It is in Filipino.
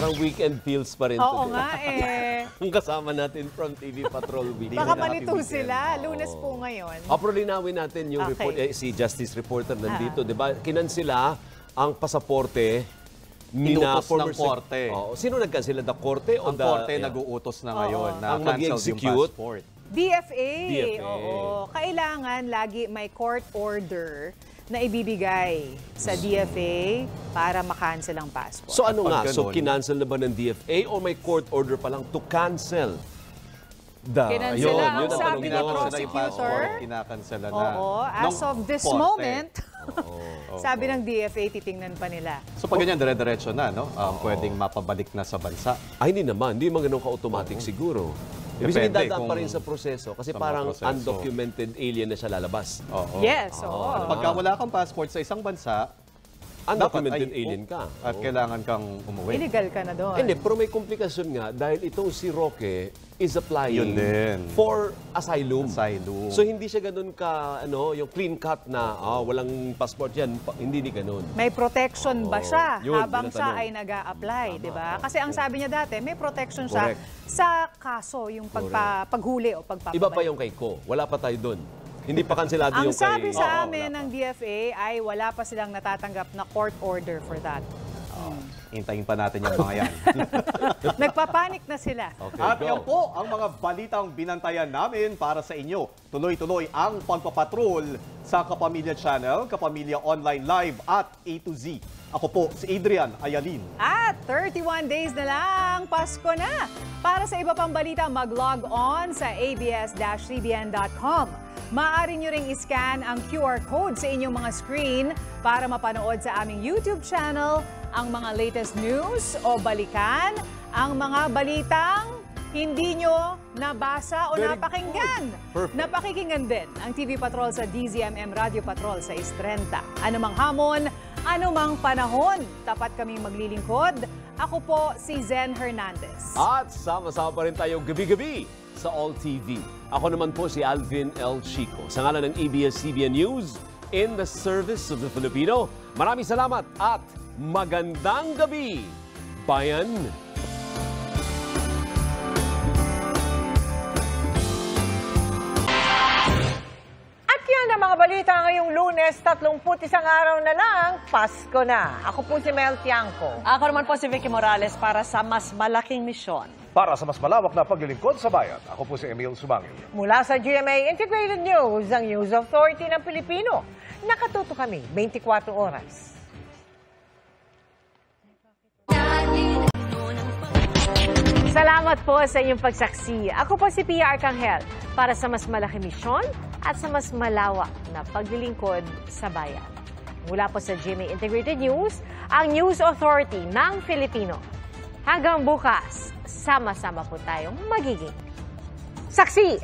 Parang weekend feels pa rin. Oo nga eh. Ang kasama natin from TV Patrol Weekend. Baka malito sila. Lunes po ngayon. Pero linawin natin yung report. Si Justice Reporter nandito, di ba? Kinansela ang pasaporte inutos ng korte. Sino nagkansela? The korte o ang korte nag-uutos na ngayon na cancel yung passport? DFA. Oo. Kailangan lagi may court order na ibibigay sa DFA para makancel ang passport. So ano nga? So kinancel na ba ng DFA o may court order pa lang to cancel? Kinansela ang sabi ni prosecutor. Kinakansela na. Oo. As of this moment, sabi ng DFA, titingnan pa nila. So pag ganyan, dire-diretso na, no? Pwedeng mapabalik na sa bansa. Ay, hindi naman. Hindi naman ganun ka-automatic siguro. Ibig sabihin, dadaan pa rin sa proseso kasi parang undocumented alien na siya lalabas. Yes, Pagka wala kang passport sa isang bansa, undocumented alien ka. At kailangan kang umuwi. Illegal ka na doon. Hindi, pero may komplikasyon nga dahil itong si Roque is applying for asylum. So hindi siya ganun ka, yung clean cut na walang passport yan. Hindi ganun. May protection ba siya habang siya ay nag-a-apply, di ba? Kasi ang sabi niya dati, may protection siya sa kaso, yung paghuli o pagpapabalik. Iba pa yung kay Ko. Wala pa tayo doon. Hindi pa kanselado yung kay... Ang sabi sa amin ng DFA ay wala pa silang natatanggap na court order for that. Hintayin pa natin yung mga yan. Nagpapanik na sila. At yan po ang mga balitang binantayan namin para sa inyo. Tuloy-tuloy ang pagpapatrol sa Kapamilya Channel, Kapamilya Online Live at A to Z. Ako po si Adrian Ayalin. At 31 days na lang, Pasko na! Para sa iba pang balita, mag-log on sa abs-cbn.com. Maaari nyo ring iscan ang QR code sa inyong mga screen para mapanood sa aming YouTube channel ang mga latest news o balikan ang mga balitang hindi nyo nabasa o napakinggan. Napakinggan din ang TV Patrol sa DZMM Radio Patrol sa 6:30. Anumang hamon, anumang panahon, tapat kaming maglilingkod. Ako po si Zen Hernandez. At sama-sama pa rin tayo gabi-gabi sa All TV. Ako naman po si Alvin L. Chico. Sa ngalan ng ABS-CBN News, in the service of the Filipino. Maraming salamat at magandang gabi, bayan! At yan ang mga balita ngayong Lunes, 31 araw na lang, Pasko na. Ako po si Mel Tiangco. Ako naman po si Vicky Morales para sa mas malaking misyon. Para sa mas malawak na paglilingkod sa bayan, ako po si Emil Sumangil. Mula sa GMA Integrated News, ang News Authority ng Pilipino. Nakatuto kami 24 oras. Salamat po sa inyong pagsaksi. Ako po si Pia Arcangel para sa mas malaking misyon at sa mas malawak na paglilingkod sa bayan. Mula po sa GMA Integrated News, ang News Authority ng Filipino. Hanggang bukas, sama-sama po tayong magiging saksi!